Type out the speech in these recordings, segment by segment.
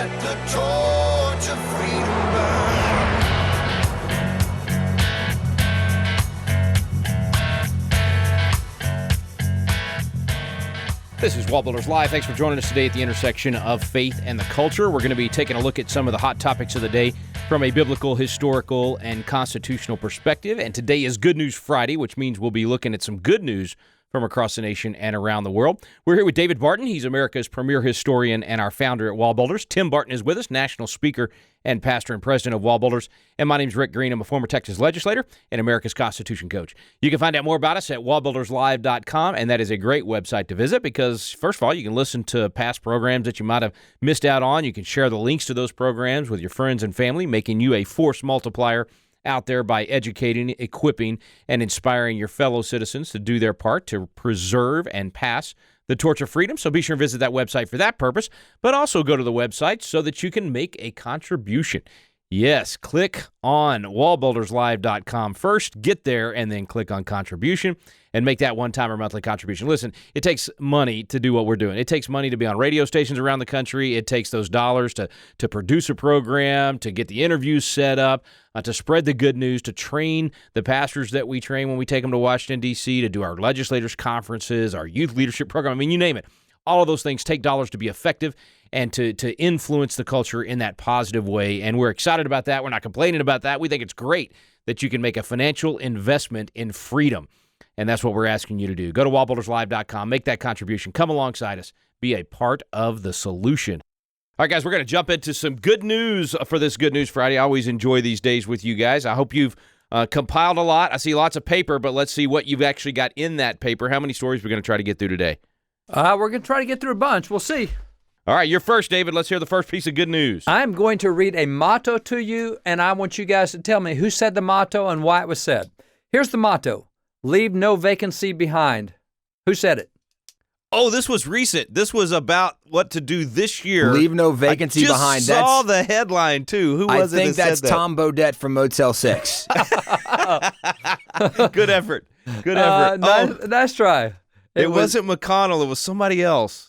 Let the torch of freedom burn. This is WallBuilders Live. Thanks for joining us today at the intersection of faith and the culture. We're going to be taking a look at some of the hot topics of the day from a biblical, historical, and constitutional perspective. And today is Good News Friday, which means we'll be looking at some good news from across the nation and around the world. We're here with David Barton. He's America's premier historian and our founder at WallBuilders. Tim Barton is with us, national speaker and pastor and president of WallBuilders. And my name's Rick Green. I'm a former Texas legislator and America's Constitution coach. You can find out more about us at WallBuildersLive.com, and that is a great website to visit because, first of all, you can listen to past programs that you might have missed out on. You can share the links to those programs with your friends and family, making you a force multiplier out there by educating, equipping, and inspiring your fellow citizens to do their part to preserve and pass the torch of freedom. So be sure and visit that website for that purpose, but also go to the website so that you can make a contribution. Yes, click on WallBuildersLive.com first, get there, and then click on contribution and make that one-time or monthly contribution. Listen, it takes money to do what we're doing. It takes money to be on radio stations around the country. It takes those dollars to produce a program, to get the interviews set up, to spread the good news, to train the pastors that we train when we take them to Washington, D.C., to do our legislators' conferences, our youth leadership program. I mean, you name it. All of those things take dollars to be effective and to influence the culture in that positive way. And we're excited about that. We're not complaining about that. We think it's great that you can make a financial investment in freedom. And that's what we're asking you to do. Go to WallBuildersLive.com, make that contribution, come alongside us, be a part of the solution. All right, guys, we're going to jump into some good news for this Good News Friday. I always enjoy these days with you guys. I hope you've compiled a lot. I see lots of paper, but let's see what you've actually got in that paper. How many stories we're going to try to get through today? We're going to try to get through a bunch. We'll see. All right, you're first, David. Let's hear the first piece of good news. I'm going to read a motto to you, and I want you guys to tell me who said the motto and why it was said. Here's the motto: leave no vacancy behind. Who said it? Oh, this was recent. This was about what to do this year. Leave no vacancy behind. I just saw the headline, too. Who was it that said that? I think that's Tom Bodette from Motel 6. Good effort. Good effort. Nice try. It wasn't McConnell. It was somebody else.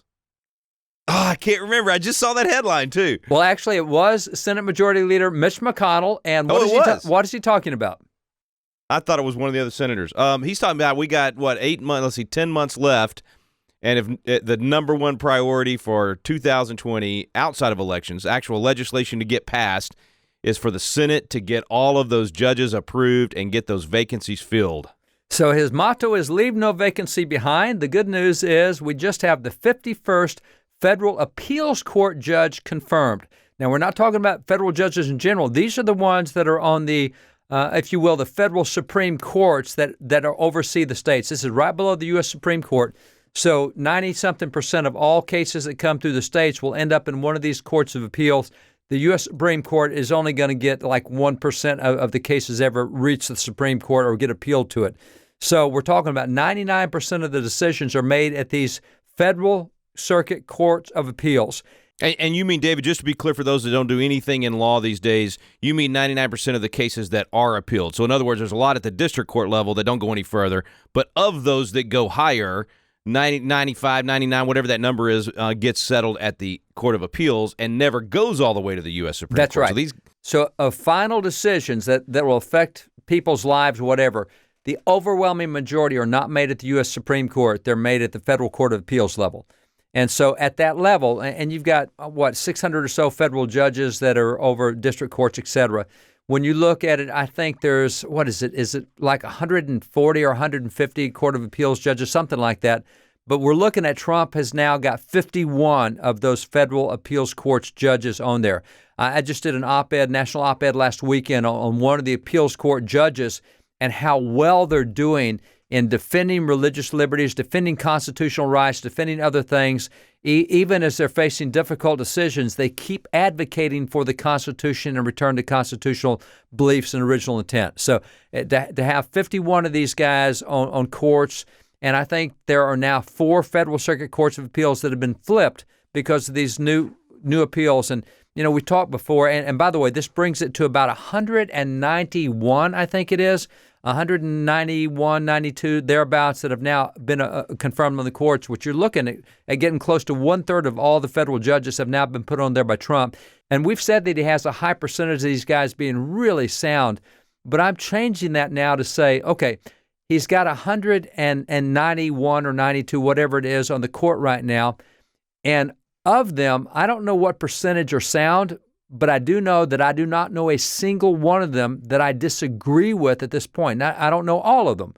Oh, I can't remember. I just saw that headline, too. Well, actually, it was Senate Majority Leader Mitch McConnell. And what is he talking about? I thought it was one of the other senators. He's talking about we got, 10 months left. And if the number one priority for 2020 outside of elections, actual legislation to get passed, is for the Senate to get all of those judges approved and get those vacancies filled. So his motto is leave no vacancy behind. The good news is we just have the 51st Federal Appeals Court judge confirmed. Now, we're not talking about federal judges in general. These are the ones that are on the, if you will, the federal Supreme Courts that oversee the states. This is right below the U.S. Supreme Court. So 90-something% of all cases that come through the states will end up in one of these courts of appeals. The U.S. Supreme Court is only going to get like 1% of the cases ever reach the Supreme Court or get appealed to it. So we're talking about 99% of the decisions are made at these federal circuit courts of appeals. And you mean, David, just to be clear for those that don't do anything in law these days, you mean 99% of the cases that are appealed. So in other words, there's a lot at the district court level that don't go any further. But of those that go higher, 90, 95, 99, whatever that number is, gets settled at the Court of Appeals and never goes all the way to the U.S. Supreme That's Court. Right. So of final decisions that will affect people's lives, whatever, the overwhelming majority are not made at the U.S. Supreme Court. They're made at the Federal Court of Appeals level. And so at that level, and you've got, 600 or so federal judges that are over district courts, et cetera. When you look at it, I think there's, is it like 140 or 150 Court of Appeals judges, something like that. But we're looking at Trump has now got 51 of those federal appeals courts judges on there. I just did an op-ed, national op-ed last weekend on one of the appeals court judges and how well they're doing in defending religious liberties, defending constitutional rights, defending other things. Even as they're facing difficult decisions, they keep advocating for the Constitution and return to constitutional beliefs and original intent. So to have 51 of these guys on courts, and I think there are now 4 federal circuit courts of appeals that have been flipped because of these new appeals. And, we talked before, and by the way, this brings it to about 191, I think it is, 191, 92, thereabouts, that have now been confirmed on the courts, which you're looking at getting close to 1/3 of all the federal judges have now been put on there by Trump. And we've said that he has a high percentage of these guys being really sound. But I'm changing that now to say, okay, he's got 191 or 92, whatever it is, on the court right now. And of them, I don't know what percentage are sound, but I do know that I do not know a single one of them that I disagree with at this point. Now, I don't know all of them,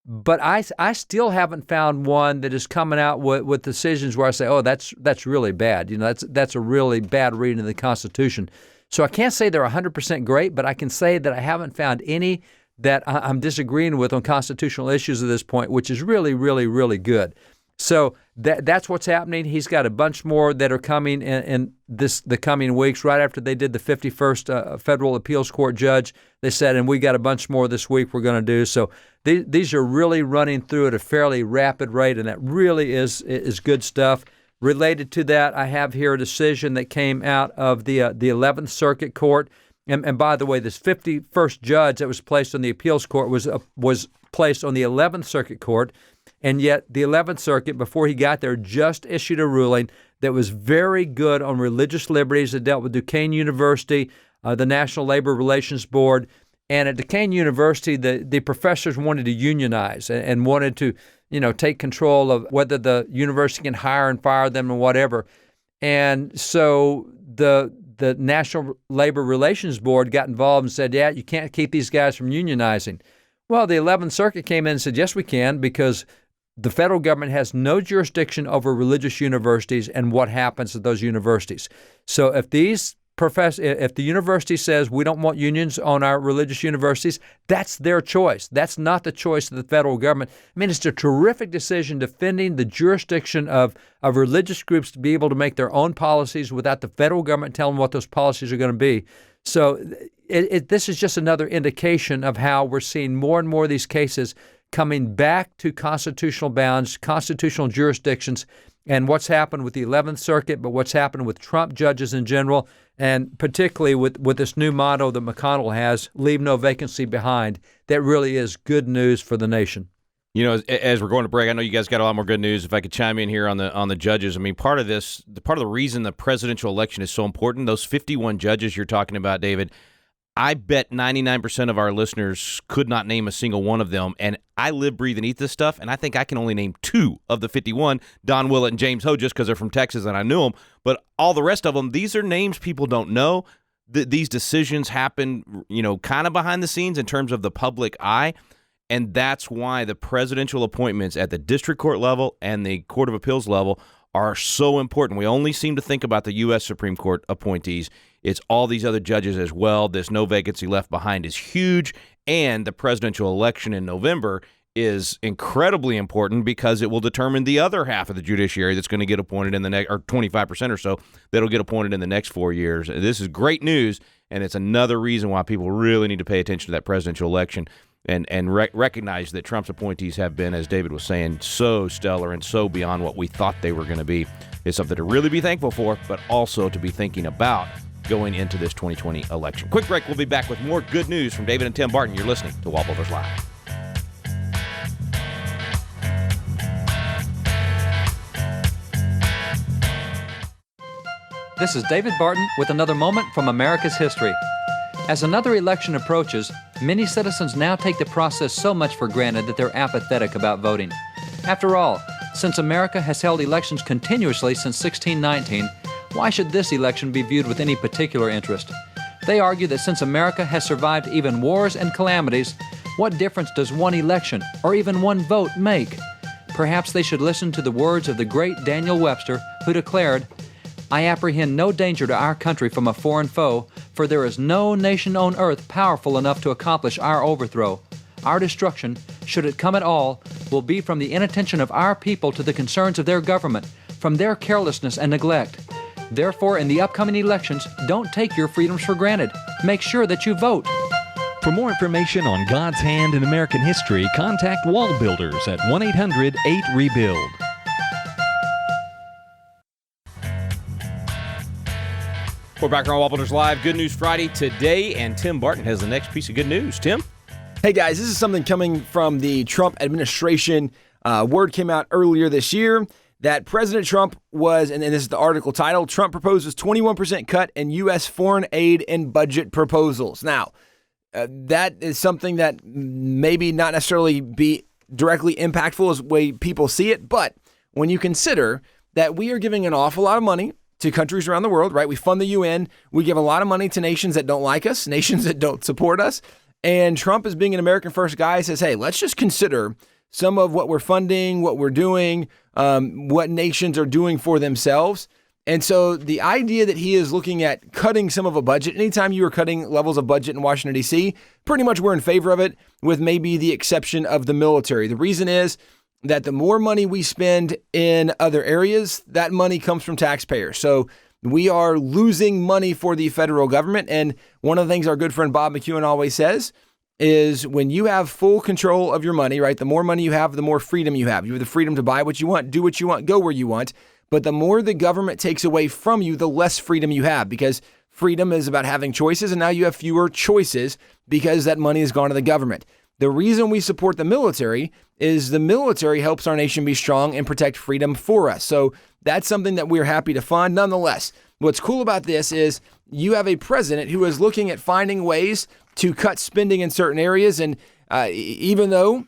but I still haven't found one that is coming out with decisions where I say, oh, that's really bad. That's a really bad reading of the Constitution. So I can't say they're 100% great, but I can say that I haven't found any that I'm disagreeing with on constitutional issues at this point, which is really, really, really good. So that's what's happening. He's got a bunch more that are coming in the coming weeks. Right after they did the 51st Federal Appeals Court judge, they said, and we got a bunch more this week we're going to do. So these are really running through at a fairly rapid rate, and that really is good stuff. Related to that, I have here a decision that came out of the 11th Circuit Court. And by the way, this 51st judge that was placed on the appeals court was placed on the 11th Circuit Court. And yet the 11th Circuit, before he got there, just issued a ruling that was very good on religious liberties. That dealt with Duquesne University, the National Labor Relations Board. And at Duquesne University, the professors wanted to unionize and wanted to, take control of whether the university can hire and fire them and whatever. And so the National Labor Relations Board got involved and said, yeah, you can't keep these guys from unionizing. Well, the 11th Circuit came in and said, yes, we can, because the federal government has no jurisdiction over religious universities and what happens at those universities. So if if the university says we don't want unions on our religious universities, that's their choice. That's not the choice of the federal government. I mean, it's a terrific decision defending the jurisdiction of religious groups to be able to make their own policies without the federal government telling what those policies are going to be. So this is just another indication of how we're seeing more and more of these cases coming back to constitutional bounds, constitutional jurisdictions, and what's happened with the 11th Circuit, but what's happened with Trump judges in general, and particularly with this new motto that McConnell has, leave no vacancy behind. That really is good news for the nation. As we're going to break, I know you guys got a lot more good news. If I could chime in here on the judges, I mean, part of the reason the presidential election is so important, those 51 judges you're talking about, David, I bet 99% of our listeners could not name a single one of them, and I live, breathe, and eat this stuff, and I think I can only name 2 of the 51, Don Willett and James Ho, just because they're from Texas and I knew them. But all the rest of them, these are names people don't know. These decisions happen, kind of behind the scenes in terms of the public eye, and that's why the presidential appointments at the district court level and the Court of Appeals level are so important. We only seem to think about the U.S. Supreme Court appointees. It's all these other judges as well. This no vacancy left behind is huge, and the presidential election in November is incredibly important because it will determine the other half of the judiciary that's going to get appointed in the next, or 25% or so, that'll get appointed in the next 4 years. This is great news, and it's another reason why people really need to pay attention to that presidential election and recognize that Trump's appointees have been, as David was saying, so stellar and so beyond what we thought they were going to be. It's something to really be thankful for, but also to be thinking about going into this 2020 election. Quick break. We'll be back with more good news from David and Tim Barton. You're listening to WallBuilders Live. This is David Barton with another moment from America's history. As another election approaches, many citizens now take the process so much for granted that they're apathetic about voting. After all, since America has held elections continuously since 1619, why should this election be viewed with any particular interest? They argue that since America has survived even wars and calamities, what difference does one election or even one vote make? Perhaps they should listen to the words of the great Daniel Webster, who declared, "I apprehend no danger to our country from a foreign foe, for there is no nation on earth powerful enough to accomplish our overthrow. Our destruction, should it come at all, will be from the inattention of our people to the concerns of their government, from their carelessness and neglect. Therefore, in the upcoming elections, don't take your freedoms for granted. Make sure that you vote." For more information on God's hand in American history, contact WallBuilders at 1-800-8-REBUILD. We're back on WallBuilders Live. Good News Friday today, and Tim Barton has the next piece of good news. Tim? Hey guys, this is something coming from the Trump administration. Word came out earlier this year that President Trump was, and this is the article title, Trump proposes 21% cut in U.S. foreign aid and budget proposals. Now, that is something that maybe not necessarily be directly impactful as the way people see it, but when you consider that we are giving an awful lot of money to countries around the world, right? We fund the UN. We give a lot of money to nations that don't like us, nations that don't support us. And Trump, as being an American first guy, says, hey, let's just consider some of what we're funding, what we're doing, what nations are doing for themselves. And so the idea that he is looking at cutting some of a budget, anytime you are cutting levels of budget in Washington, D.C., pretty much we're in favor of it, with maybe the exception of the military. The reason is that the more money we spend in other areas, that money comes from taxpayers. So we are losing money for the federal government. And one of the things our good friend Bob McEwen always says is when you have full control of your money, right? The more money you have, the more freedom you have. You have the freedom to buy what you want, do what you want, go where you want. But the more the government takes away from you, the less freedom you have, because freedom is about having choices. And now you have fewer choices because that money has gone to the government. The reason we support the military is the military helps our nation be strong and protect freedom for us. So that's something that we're happy to fund. Nonetheless, what's cool about this is you have a president who is looking at finding ways to cut spending in certain areas. And even though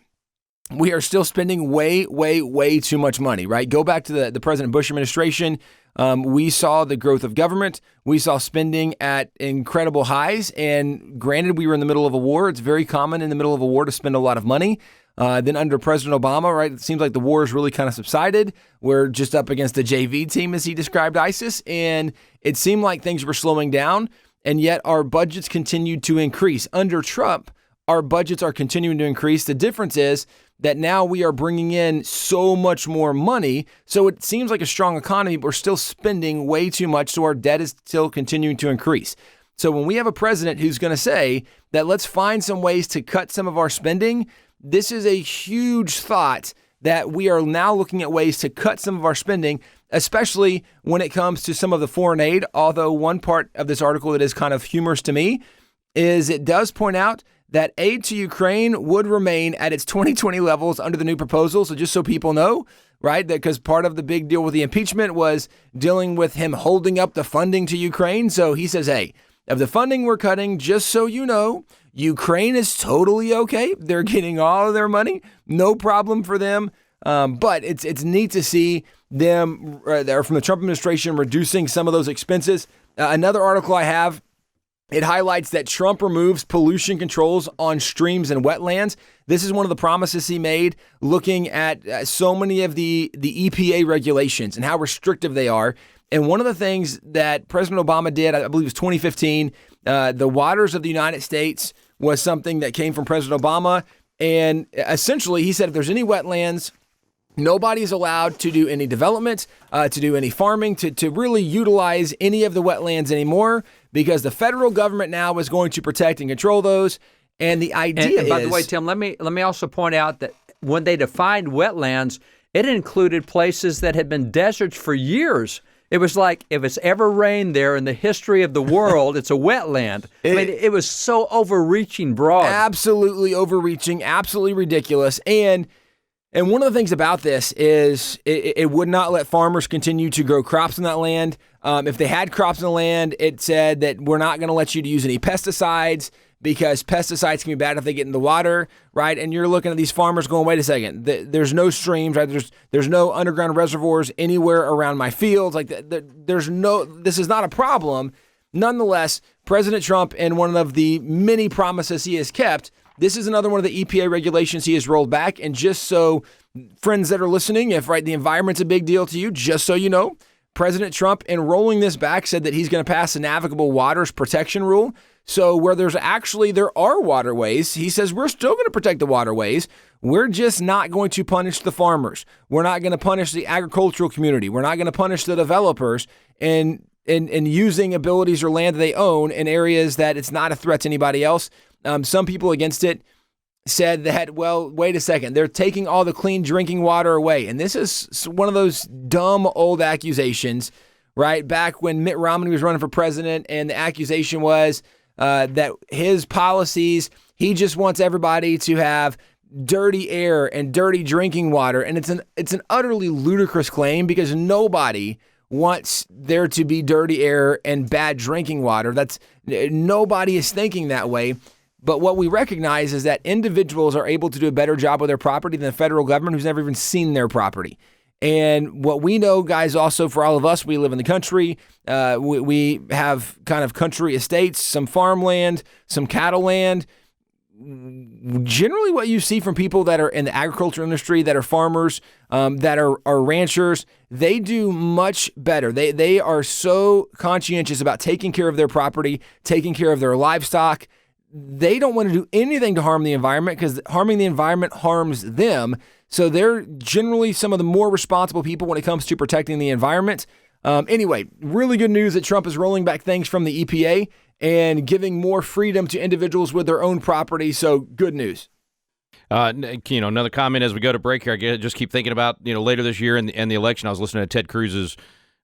we are still spending way too much money, right? Go back to the President Bush administration. We saw the growth of government. We saw spending at incredible highs. And granted, we were in the middle of a war. It's very common in the middle of a war to spend a lot of money. Then under President Obama, right, it seems like the war has really kind of subsided. We're just up against the JV team, as he described ISIS. And it seemed like things were slowing down. And yet our budgets continued to increase. Under Trump, our budgets are continuing to increase. The difference is that now we are bringing in so much more money. So it seems like a strong economy, but we're still spending way too much. So our debt is still continuing to increase. So when we have a president who's going to say that let's find some ways to cut some of our spending, this is a huge thought that we are now looking at ways to cut some of our spending, especially when it comes to some of the foreign aid. Although one part of this article that is kind of humorous to me is it does point out that aid to Ukraine would remain at its 2020 levels under the new proposal. So just so people know, right, because part of the big deal with the impeachment was dealing with him holding up the funding to Ukraine. So he says, hey, of the funding we're cutting, just so you know, Ukraine is totally okay. They're getting all of their money. No problem for them. But it's neat to see them from the Trump administration reducing some of those expenses. Another article I have, it highlights that Trump removes pollution controls on streams and wetlands. This is one of the promises he made, looking at so many of the EPA regulations and how restrictive they are. And one of the things that President Obama did, I believe it was 2015, the waters of the United States was something that came from President Obama. And essentially, he said if there's any wetlands, nobody's allowed to do any development, to do any farming, to really utilize any of the wetlands anymore, because the federal government now is going to protect and control those. And the idea and by the way, Tim, let me also point out that when they defined wetlands, it included places that had been deserts for years. It was like, if it's ever rained there in the history of the world, it's a wetland. It was so overreaching broad. Absolutely overreaching, absolutely ridiculous. And one of the things about this is it would not let farmers continue to grow crops on that land. If they had crops on the land, it said that we're not going to let you to use any pesticides because pesticides can be bad if they get in the water, right? And you're looking at these farmers going, wait a second, there's no streams, right? There's no underground reservoirs anywhere around my fields. Like this is not a problem. Nonetheless, President Trump, in one of the many promises he has kept, this is another one of the EPA regulations he has rolled back. And just so friends that are listening, if the environment's a big deal to you, just so you know, President Trump, in rolling this back, said that he's going to pass a Navigable waters protection rule. So where there are waterways, he says we're still going to protect the waterways. We're just not going to punish the farmers. We're not going to punish the agricultural community. We're not going to punish the developers in using abilities or land that they own in areas that it's not a threat to anybody else. Some people against it said that, well, wait a second, they're taking all the clean drinking water away. And this is one of those dumb old accusations, right? Back when Mitt Romney was running for president and the accusation was that his policies, he just wants everybody to have dirty air and dirty drinking water. And it's an utterly ludicrous claim because nobody wants there to be dirty air and bad drinking water. Nobody is thinking that way. But what we recognize is that individuals are able to do a better job with their property than the federal government, who's never even seen their property. And what we know, guys, also for all of us, we live in the country. We have kind of country estates, some farmland, some cattle land. Generally what you see from people that are in the agriculture industry, that are farmers, that are ranchers, they do much better. They are so conscientious about taking care of their property, taking care of their livestock. They don't want to do anything to harm the environment because harming the environment harms them. So they're generally some of the more responsible people when it comes to protecting the environment. Anyway, really good news that Trump is rolling back things from the EPA and giving more freedom to individuals with their own property. So good news. Another comment as we go to break here. I just keep thinking about, later this year and the election. I was listening to Ted Cruz's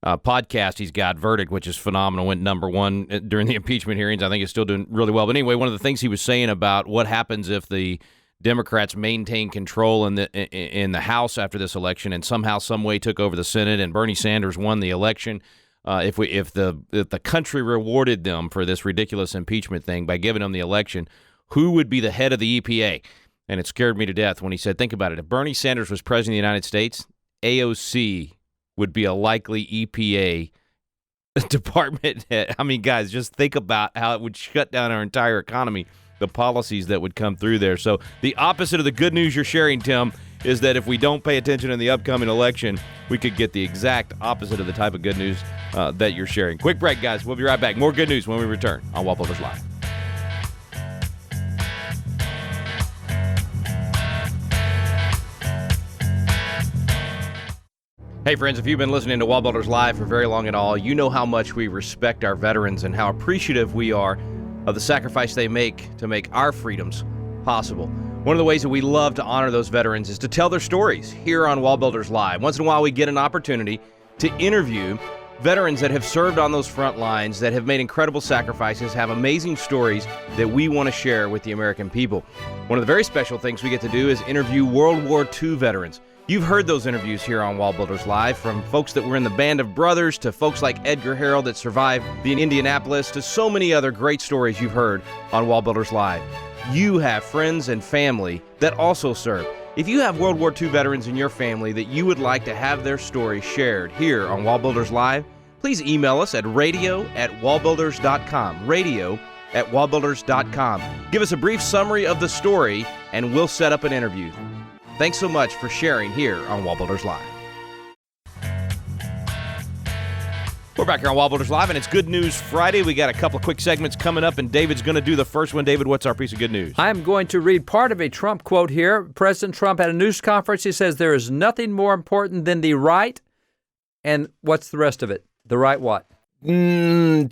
podcast he's got, Verdict, which is phenomenal, went number one during the impeachment hearings. I think it's still doing really well. But anyway, one of the things he was saying about what happens if the Democrats maintain control in the House after this election and somehow, some way took over the Senate and Bernie Sanders won the election, if the country rewarded them for this ridiculous impeachment thing by giving them the election, who would be the head of the EPA? And it scared me to death when he said, think about it. If Bernie Sanders was president of the United States, AOC would be a likely EPA department head. I mean, guys, just think about how it would shut down our entire economy, the policies that would come through there. So the opposite of the good news you're sharing, Tim, is that if we don't pay attention in the upcoming election, we could get the exact opposite of the type of good news that you're sharing. Quick break, guys. We'll be right back. More good news when we return on WallBuilders Live. Hey, friends, if you've been listening to WallBuilders Live for very long at all, you know how much we respect our veterans and how appreciative we are of the sacrifice they make to make our freedoms possible. One of the ways that we love to honor those veterans is to tell their stories here on WallBuilders Live. Once in a while, we get an opportunity to interview veterans that have served on those front lines, that have made incredible sacrifices, have amazing stories that we want to share with the American people. One of the very special things we get to do is interview World War II veterans. You've heard those interviews here on WallBuilders Live, from folks that were in the Band of Brothers to folks like Edgar Harrell that survived the Indianapolis to so many other great stories you've heard on WallBuilders Live. You have friends and family that also serve. If you have World War II veterans in your family that you would like to have their story shared here on WallBuilders Live, please email us at radio@wallbuilders.com. radio@wallbuilders.com. Give us a brief summary of the story and we'll set up an interview. Thanks so much for sharing here on WallBuilders Live. We're back here on WallBuilders Live, and it's Good News Friday. We got a couple of quick segments coming up, and David's going to do the first one. David, what's our piece of good news? I'm going to read part of a Trump quote here. President Trump had a news conference. He says there is nothing more important than the right. And what's the rest of it? The right what? To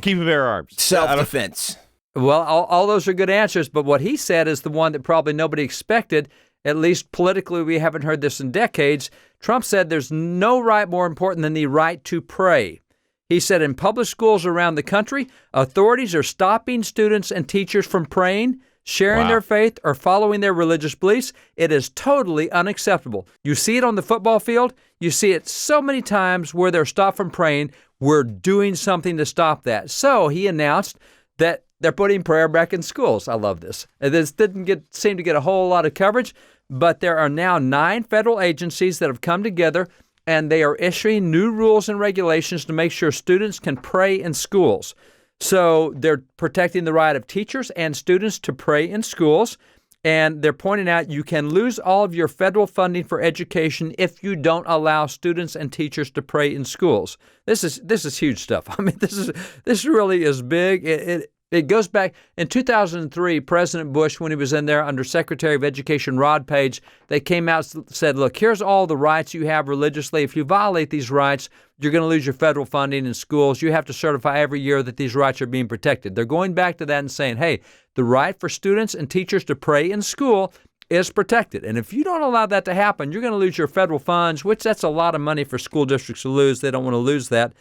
keep and bear arms. Self-defense. Well, all those are good answers, but what he said is the one that probably nobody expected. At least politically, we haven't heard this in decades. Trump said there's no right more important than the right to pray. He said in public schools around the country, authorities are stopping students and teachers from praying, sharing their faith, or following their religious beliefs. It is totally unacceptable. You see it on the football field. You see it so many times where they're stopped from praying. We're doing something to stop that. So he announced that they're putting prayer back in schools. I love this. This didn't seem to get a whole lot of coverage, but there are now 9 federal agencies that have come together, and they are issuing new rules and regulations to make sure students can pray in schools. So they're protecting the right of teachers and students to pray in schools, and they're pointing out you can lose all of your federal funding for education if you don't allow students and teachers to pray in schools. This is huge stuff. I mean, this really is big. It goes back in 2003, President Bush, when he was in there under Secretary of Education Rod Page, they came out and said, look, here's all the rights you have religiously. If you violate these rights, you're going to lose your federal funding in schools. You have to certify every year that these rights are being protected. They're going back to that and saying, hey, the right for students and teachers to pray in school is protected. And if you don't allow that to happen, you're going to lose your federal funds, which that's a lot of money for school districts to lose. They don't want to lose that.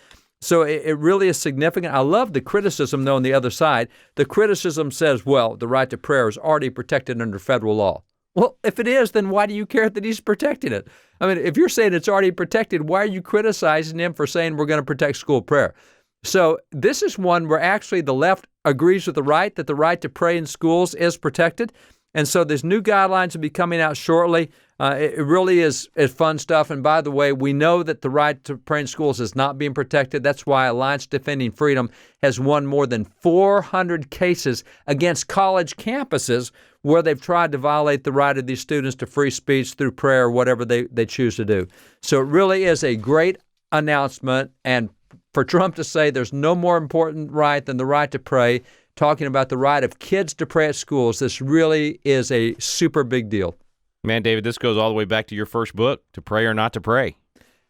So it really is significant. I love the criticism, though, on the other side. The criticism says, well, the right to prayer is already protected under federal law. Well, if it is, then why do you care that he's protecting it? I mean, if you're saying it's already protected, why are you criticizing him for saying we're going to protect school prayer? So this is one where actually the left agrees with the right that the right to pray in schools is protected. And so there's new guidelines will be coming out shortly. It really is fun stuff. And by the way, we know that the right to pray in schools is not being protected. That's why Alliance Defending Freedom has won more than 400 cases against college campuses where they've tried to violate the right of these students to free speech through prayer or whatever they choose to do. So it really is a great announcement. And for Trump to say there's no more important right than the right to pray, talking about the right of kids to pray at schools, this really is a super big deal. Man, David, this goes all the way back to your first book, To Pray or Not to Pray.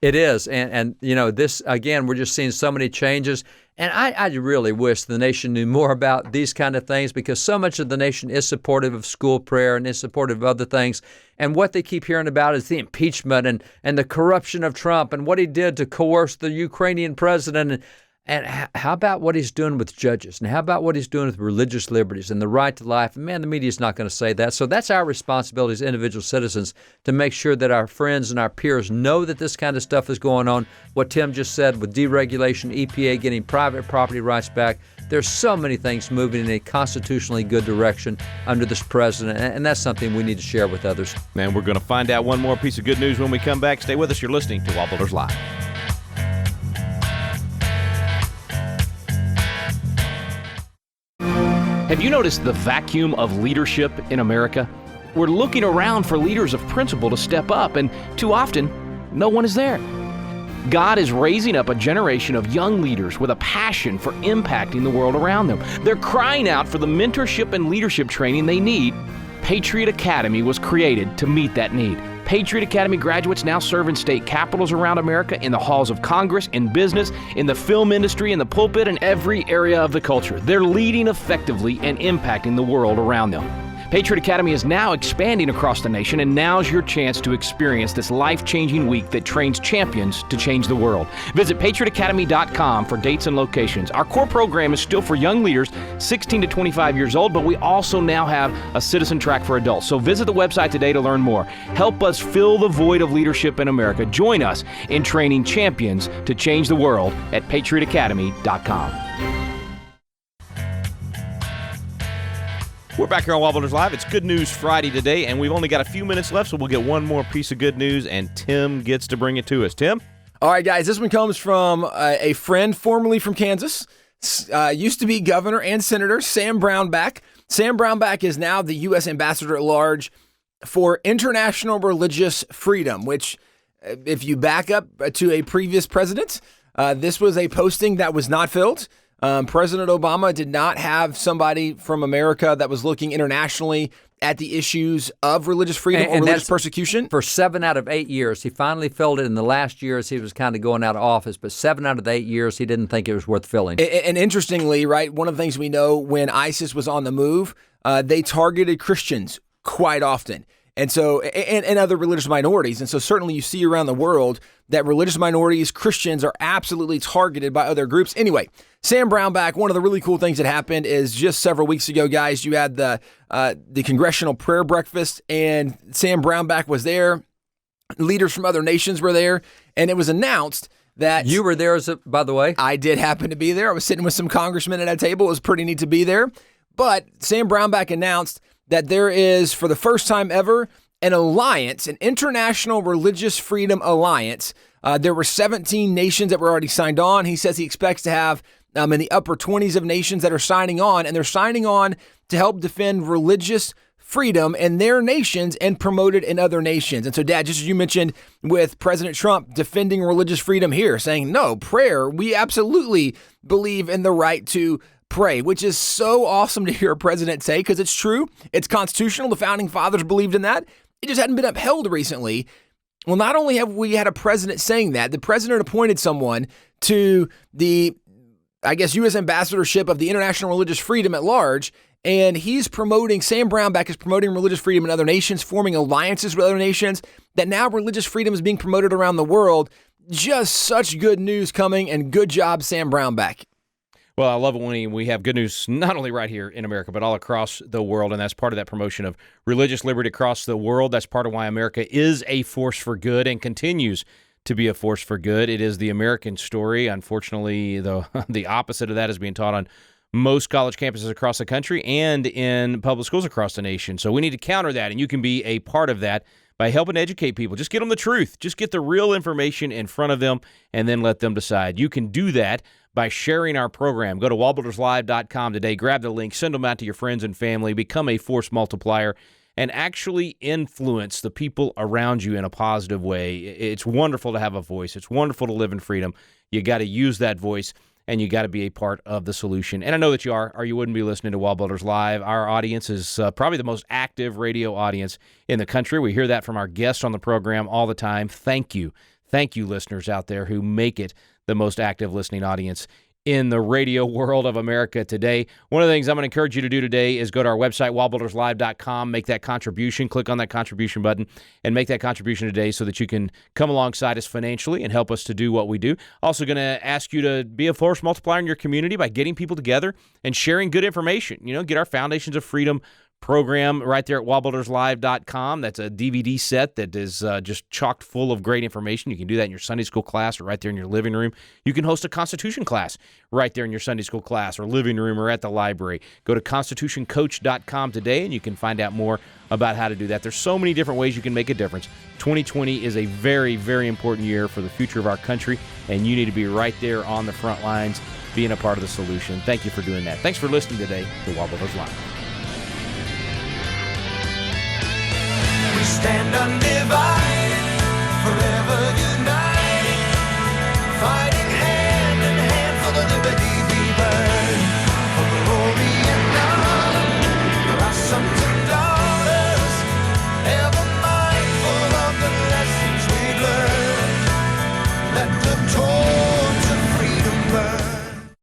It is. And you know, this, again, we're just seeing so many changes. And I really wish the nation knew more about these kind of things, because so much of the nation is supportive of school prayer and is supportive of other things. And what they keep hearing about is the impeachment and the corruption of Trump and what he did to coerce the Ukrainian president. And how about what he's doing with judges? And how about what he's doing with religious liberties and the right to life? And man, the media is not going to say that. So that's our responsibility as individual citizens to make sure that our friends and our peers know that this kind of stuff is going on. What Tim just said with deregulation, EPA getting private property rights back. There's so many things moving in a constitutionally good direction under this president, and that's something we need to share with others. Man, we're going to find out one more piece of good news when we come back. Stay with us. You're listening to WallBuilders Live. Have you noticed the vacuum of leadership in America? We're looking around for leaders of principle to step up, and too often, no one is there. God is raising up a generation of young leaders with a passion for impacting the world around them. They're crying out for the mentorship and leadership training they need. Patriot Academy was created to meet that need. Patriot Academy graduates now serve in state capitals around America, in the halls of Congress, in business, in the film industry, in the pulpit, and every area of the culture. They're leading effectively and impacting the world around them. Patriot Academy is now expanding across the nation, and now's your chance to experience this life-changing week that trains champions to change the world. Visit patriotacademy.com for dates and locations. Our core program is still for young leaders 16 to 25 years old, but we also now have a citizen track for adults. So visit the website today to learn more. Help us fill the void of leadership in America. Join us in training champions to change the world at patriotacademy.com. We're back here on WallBuilders Live. It's Good News Friday today, and we've only got a few minutes left, so we'll get one more piece of good news, and Tim gets to bring it to us. Tim? All right, guys, this one comes from a friend formerly from Kansas, used to be governor and senator, Sam Brownback. Sam Brownback is now the U.S. ambassador at large for international religious freedom, which, if you back up to a previous president, this was a posting that was not filled. President Obama did not have somebody from America that was looking internationally at the issues of religious freedom or religious persecution. For 7 out of 8 years. He finally filled it in the last years he was kind of going out of office, but 7 out of the 8 years he didn't think it was worth filling. And interestingly, right, one of the things we know when ISIS was on the move, they targeted Christians quite often. And so, and other religious minorities. And so certainly you see around the world that religious minorities, Christians, are absolutely targeted by other groups. Anyway, Sam Brownback, one of the really cool things that happened is just several weeks ago, guys, you had the Congressional Prayer Breakfast, and Sam Brownback was there. Leaders from other nations were there, and it was announced that... You were there, by the way? I did happen to be there. I was sitting with some congressmen at a table. It was pretty neat to be there. But Sam Brownback announced that there is, for the first time ever, an alliance, an international religious freedom alliance. There were 17 nations that were already signed on. He says he expects to have in the upper 20s of nations that are signing on, and they're signing on to help defend religious freedom in their nations and promote it in other nations. And so, Dad, just as you mentioned with President Trump defending religious freedom here, saying, no, prayer, we absolutely believe in the right to pray, which is so awesome to hear a president say, because it's true. It's constitutional. The founding fathers believed in that. It just hadn't been upheld recently. Well, not only have we had a president saying that, the president appointed someone to the, I guess, U.S. ambassadorship of the international religious freedom at large, and he's promoting, Sam Brownback is promoting religious freedom in other nations, forming alliances with other nations, that now religious freedom is being promoted around the world. just such good news coming, and good job, Sam Brownback. Well, I love it when we have good news not only right here in America, but all across the world, and that's part of that promotion of religious liberty across the world. That's part of why America is a force for good and continues to be a force for good. It is the American story. Unfortunately, the opposite of that is being taught on most college campuses across the country and in public schools across the nation. So we need to counter that, and you can be a part of that by helping educate people. Just get them the truth. Just get the real information in front of them, and then let them decide. You can do that by sharing our program. Go to WallBuildersLive.com today. Grab the link. Send them out to your friends and family. Become a force multiplier and actually influence the people around you in a positive way. It's wonderful to have a voice. It's wonderful to live in freedom. You got to use that voice, and you got to be a part of the solution. And I know that you are, or you wouldn't be listening to WallBuilders Live. Our audience is probably the most active radio audience in the country. We hear that from our guests on the program all the time. Thank you. Thank you, listeners out there who make it the most active listening audience in the radio world of America today. One of the things I'm going to encourage you to do today is go to our website, wallbuilderslive.com, make that contribution, click on that contribution button, and make that contribution today so that you can come alongside us financially and help us to do what we do. Also going to ask you to be a force multiplier in your community by getting people together and sharing good information. You know, get our Foundations of Freedom program right there at wallbuilderslive.com. That's a DVD set that is just chocked full of great information. You can do that in your Sunday school class or right there in your living room. You can host a Constitution class right there in your Sunday school class or living room or at the library. Go to constitutioncoach.com today, and you can find out more about how to do that. There's so many different ways you can make a difference. 2020 is a very, very important year for the future of our country, and you need to be right there on the front lines, being a part of the solution. Thank you for doing that. Thanks for listening today to WallBuilders Live. We stand undivided, forever united.